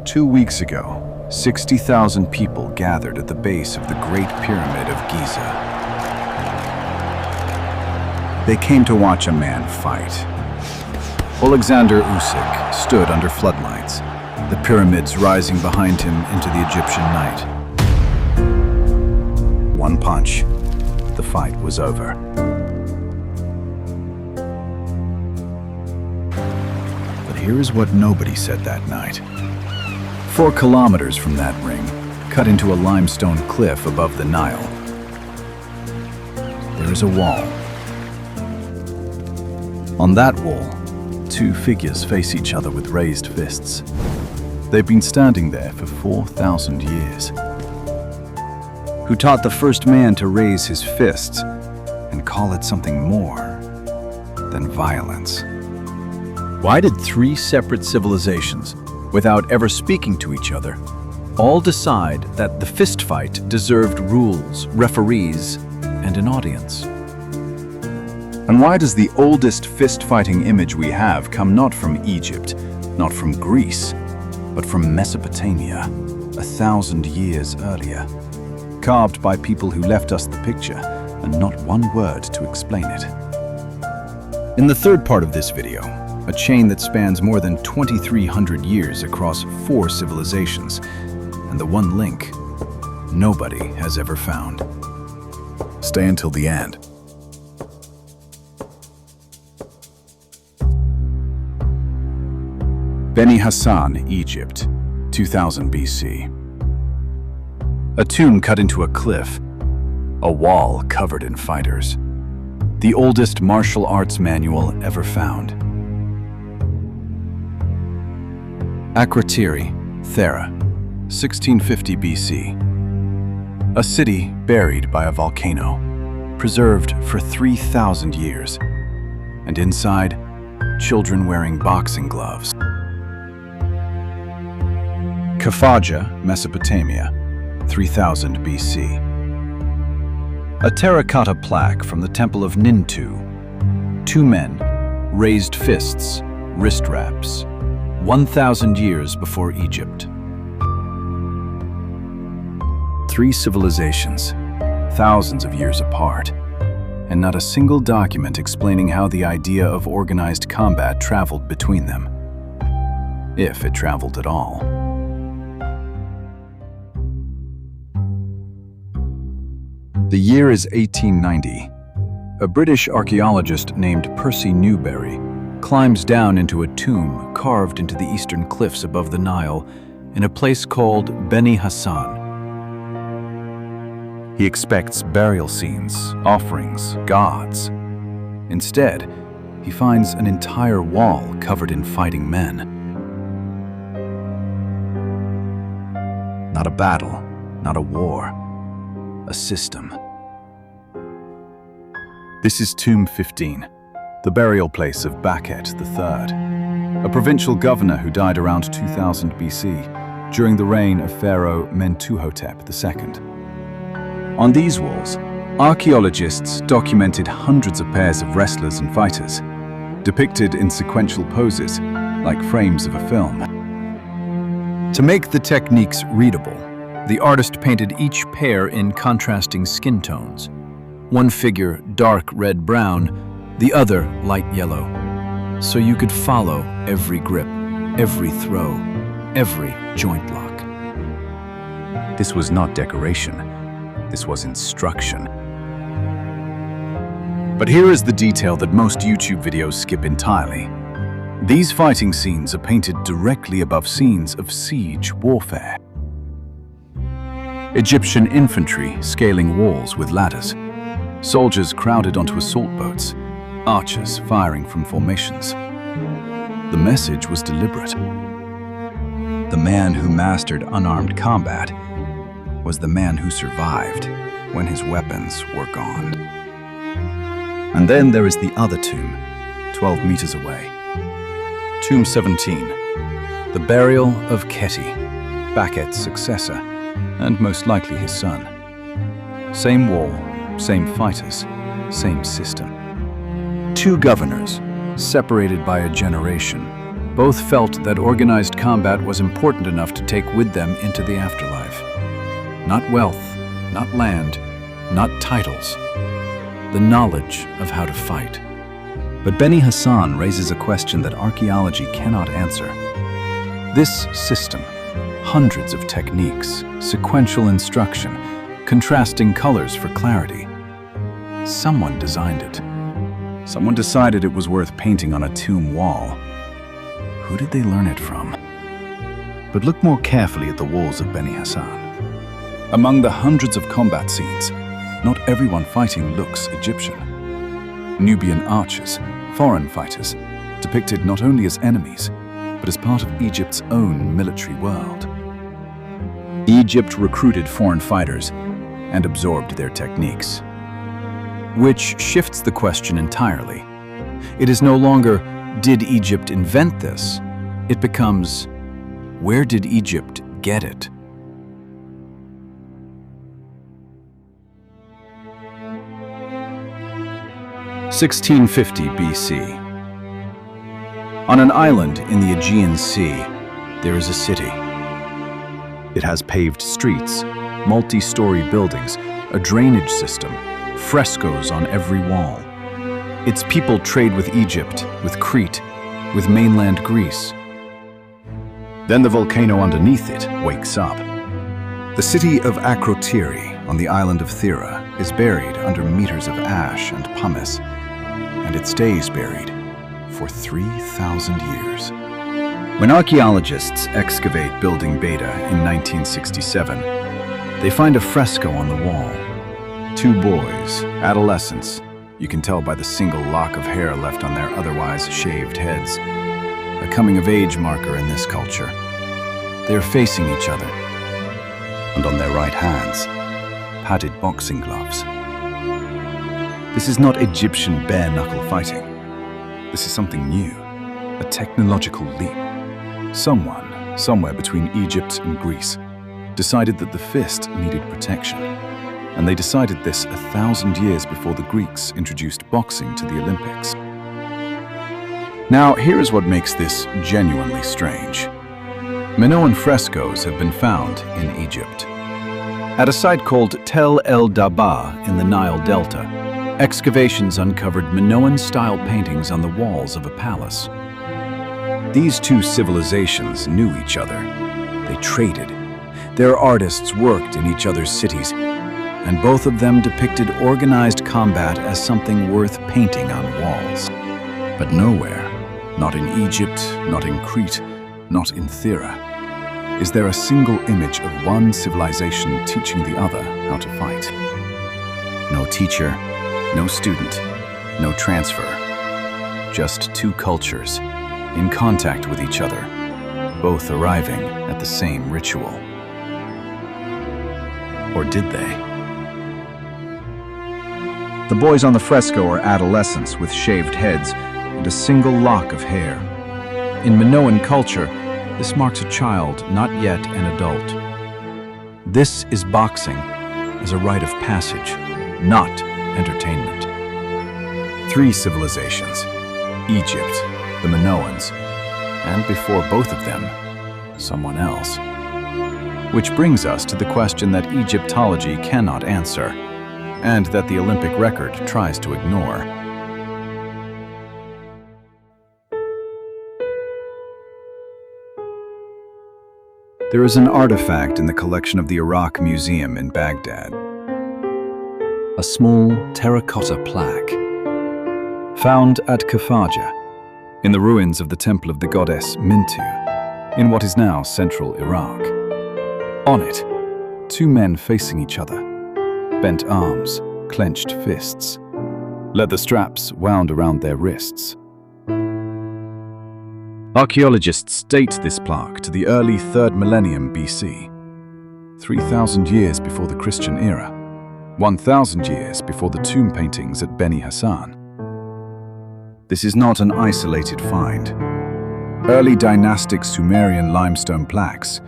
2 weeks ago, 60,000 people gathered at the base of the Great Pyramid of Giza. They came to watch a man fight. Oleksandr Usyk stood under floodlights, the pyramids rising behind him into the Egyptian night. One punch, the fight was over. But here is what nobody said that night. 4 kilometers from that ring, cut into a limestone cliff above the Nile, there is a wall. On that wall, 2 figures face each other with raised fists. They've been standing there for 4,000 years. Who taught the first man to raise his fists and call it something more than violence? Why did 3 separate civilizations, without ever speaking to each other, all decide that the fist fight deserved rules, referees, and an audience? And why does the oldest fist-fighting image we have come not from Egypt, not from Greece, but from Mesopotamia, 1,000 years earlier, carved by people who left us the picture and not one word to explain it? In the third part of this video, a chain that spans more than 2,300 years across 4 civilizations, and the one link nobody has ever found. Stay until the end. Beni, Hasan, Egypt, 2000 BC. A tomb cut into a cliff, a wall covered in fighters. The oldest martial arts manual ever found. Akrotiri, Thera, 1650 BC. A city buried by a volcano, preserved for 3,000 years. And inside, children wearing boxing gloves. Khafajah, Mesopotamia, 3000 BC. A terracotta plaque from the Temple of Nintu. 2 men, raised fists, wrist wraps, 1,000 years before Egypt. 3 civilizations, thousands of years apart, and not a single document explaining how the idea of organized combat traveled between them, if it traveled at all. The year is 1890. A British archaeologist named Percy Newberry climbs down into a tomb carved into the eastern cliffs above the Nile in a place called Beni Hasan. He expects burial scenes, offerings, gods. Instead, he finds an entire wall covered in fighting men. Not a battle, not a war, a system. This is Tomb 15, the burial place of Bakhet III, a provincial governor who died around 2000 BC during the reign of Pharaoh Mentuhotep II. On these walls, archaeologists documented hundreds of pairs of wrestlers and fighters, depicted in sequential poses, like frames of a film. To make the techniques readable, the artist painted each pair in contrasting skin tones. One figure dark red-brown, the other light yellow, so you could follow every grip, every throw, every joint lock. This was not decoration, this was instruction. But here is the detail that most YouTube videos skip entirely. These fighting scenes are painted directly above scenes of siege warfare. Egyptian infantry scaling walls with ladders, soldiers crowded onto assault boats, archers firing from formations. The message was deliberate. The man who mastered unarmed combat was the man who survived when his weapons were gone. And then there is the other tomb, 12 meters away. Tomb 17, the burial of Kheti, Bakhet's successor, and most likely his son. Same wall, same fighters, same system. 2 governors, separated by a generation, Both felt that organized combat was important enough to take with them into the afterlife. Not wealth, not land, not titles. The knowledge of how to fight. But Beni Hasan raises a question that archaeology cannot answer. This system, hundreds of techniques, sequential instruction, contrasting colors for clarity. Someone designed it. Someone decided it was worth painting on a tomb wall. Who did they learn it from? But look more carefully at the walls of Beni Hasan. Among the hundreds of combat scenes, not everyone fighting looks Egyptian. Nubian archers, foreign fighters, depicted not only as enemies, but as part of Egypt's own military world. Egypt recruited foreign fighters and absorbed their techniques. Which shifts the question entirely. It is no longer, did Egypt invent this? It becomes, where did Egypt get it? (1650 BC). On an island in the Aegean Sea, there is a city. It has paved streets, multi-story buildings, a drainage system, frescoes on every wall. Its people trade with Egypt, with Crete, with mainland Greece. Then the volcano underneath it wakes up. The city of Akrotiri on the island of Thera is buried under meters of ash and pumice, and it stays buried for 3,000 years. When archaeologists excavate building Beta in 1967, they find a fresco on the wall. Two boys, adolescents, you can tell by the single lock of hair left on their otherwise shaved heads. A coming-of-age marker in this culture. They are facing each other, and on their right hands, padded boxing gloves. This is not Egyptian bare-knuckle fighting. This is something new, a technological leap. Someone, somewhere between Egypt and Greece, decided that the fist needed protection. And they decided this 1,000 years before the Greeks introduced boxing to the Olympics. Now, here is what makes this genuinely strange. Minoan frescoes have been found in Egypt. At a site called Tel El Dabaa in the Nile Delta, excavations uncovered Minoan-style paintings on the walls of a palace. These two civilizations knew each other. They traded. Their artists worked in each other's cities, and both of them depicted organized combat as something worth painting on walls. But nowhere, not in Egypt, not in Crete, not in Thera, is there a single image of one civilization teaching the other how to fight. No teacher, no student, no transfer. Just two cultures, in contact with each other, both arriving at the same ritual. Or did they? The boys on the fresco are adolescents with shaved heads and a single lock of hair. In Minoan culture, this marks a child, not yet an adult. This is boxing as a rite of passage, not entertainment. Three civilizations, Egypt, the Minoans, and before both of them, someone else. Which brings us to the question that Egyptology cannot answer, and that the Olympic record tries to ignore. There is an artifact in the collection of the Iraq Museum in Baghdad. A small terracotta plaque, found at Khafajah, in the ruins of the temple of the goddess Mintu, in what is now central Iraq. On it, two men facing each other, bent arms, clenched fists, leather straps wound around their wrists. Archaeologists date this plaque to the early 3rd millennium BC, 3,000 years before the Christian era, 1,000 years before the tomb paintings at Beni Hasan. This is not an isolated find. Early dynastic Sumerian limestone plaques,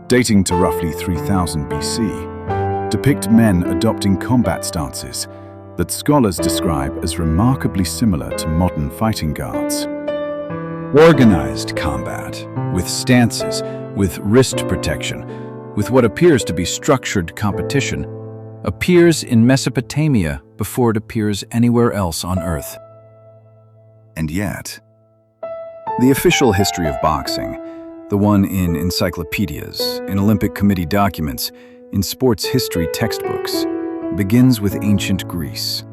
dating to roughly 3000 BC, depict men adopting combat stances that scholars describe as remarkably similar to modern fighting guards. Organized combat, with stances, with wrist protection, with what appears to be structured competition, appears in Mesopotamia before it appears anywhere else on Earth. And yet, the official history of boxing, the one in encyclopedias, in Olympic Committee documents, in sports history textbooks, begins with ancient Greece.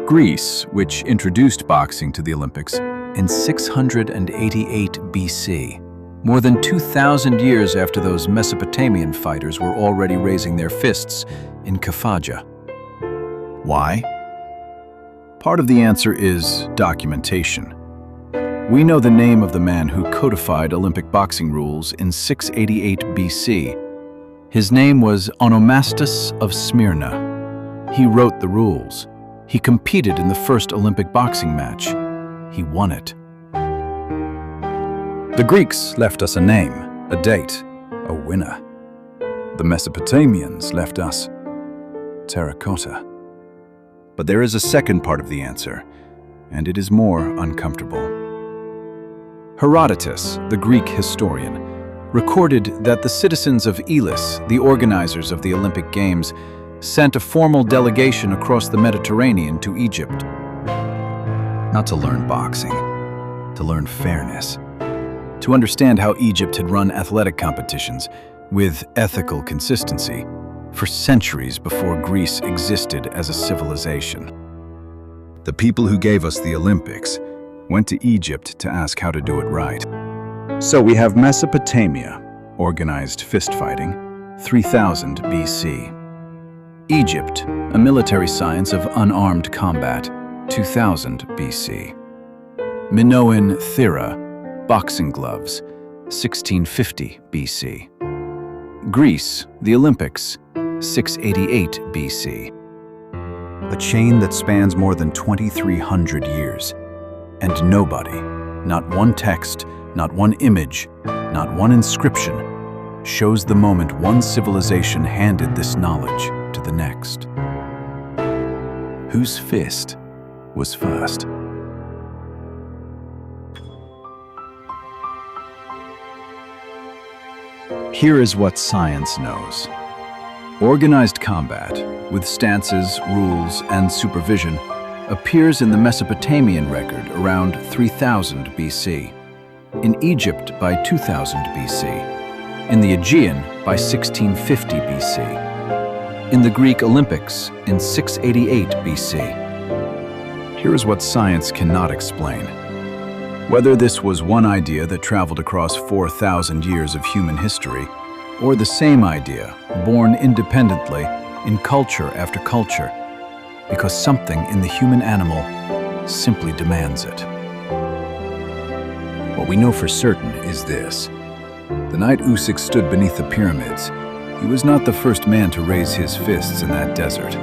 Greece, which introduced boxing to the Olympics in 688 BC, more than 2,000 years after those Mesopotamian fighters were already raising their fists in Khafajah. Why? Part of the answer is documentation. We know the name of the man who codified Olympic boxing rules in 688 BC. His name was Onomastus of Smyrna. He wrote the rules. He competed in the first Olympic boxing match. He won it. The Greeks left us a name, a date, a winner. The Mesopotamians left us terracotta. But there is a second part of the answer, and it is more uncomfortable. Herodotus, the Greek historian, recorded that the citizens of Elis, the organizers of the Olympic Games, sent a formal delegation across the Mediterranean to Egypt. Not to learn boxing, to learn fairness, to understand how Egypt had run athletic competitions with ethical consistency for centuries before Greece existed as a civilization. The people who gave us the Olympics went to Egypt to ask how to do it right. So we have Mesopotamia, organized fist-fighting, 3000 BC. Egypt, a military science of unarmed combat, 2000 BC. Minoan Thera, boxing gloves, 1650 BC. Greece, the Olympics, 688 BC. A chain that spans more than 2,300 years. And nobody, not one text, not one image, not one inscription, shows the moment one civilization handed this knowledge to the next. Whose fist was first? Here is what science knows. Organized combat, with stances, rules, and supervision, appears in the Mesopotamian record around 3000 BC, in Egypt by 2000 BC, in the Aegean by 1650 BC, in the Greek Olympics in 688 BC. Here is what science cannot explain. Whether this was one idea that traveled across 4,000 years of human history, or the same idea, born independently in culture after culture, because something in the human animal simply demands it. What we know for certain is this. The night Usyk stood beneath the pyramids, he was not the first man to raise his fists in that desert.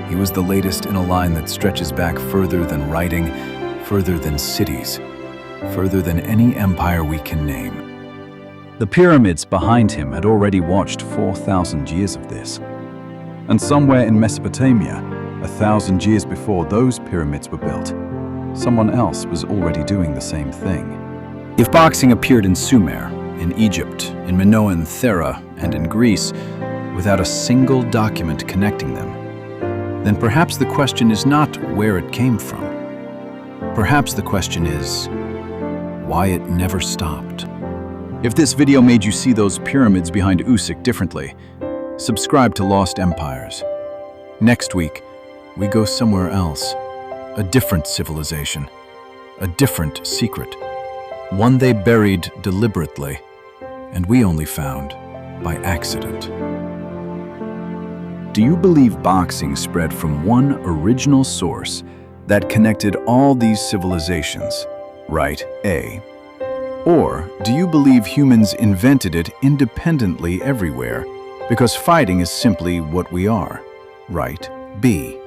He was the latest in a line that stretches back further than writing, further than cities, further than any empire we can name. The pyramids behind him had already watched 4,000 years of this. And somewhere in Mesopotamia, 1,000 years before those pyramids were built, someone else was already doing the same thing. If boxing appeared in Sumer, in Egypt, in Minoan Thera, and in Greece, without a single document connecting them, then perhaps the question is not where it came from. Perhaps the question is why it never stopped. If this video made you see those pyramids behind Usyk differently, subscribe to Lost Empires. Next week, we go somewhere else, a different civilization, a different secret, one they buried deliberately, and we only found by accident. Do you believe boxing spread from one original source that connected all these civilizations, right A? Or do you believe humans invented it independently everywhere because fighting is simply what we are, right B?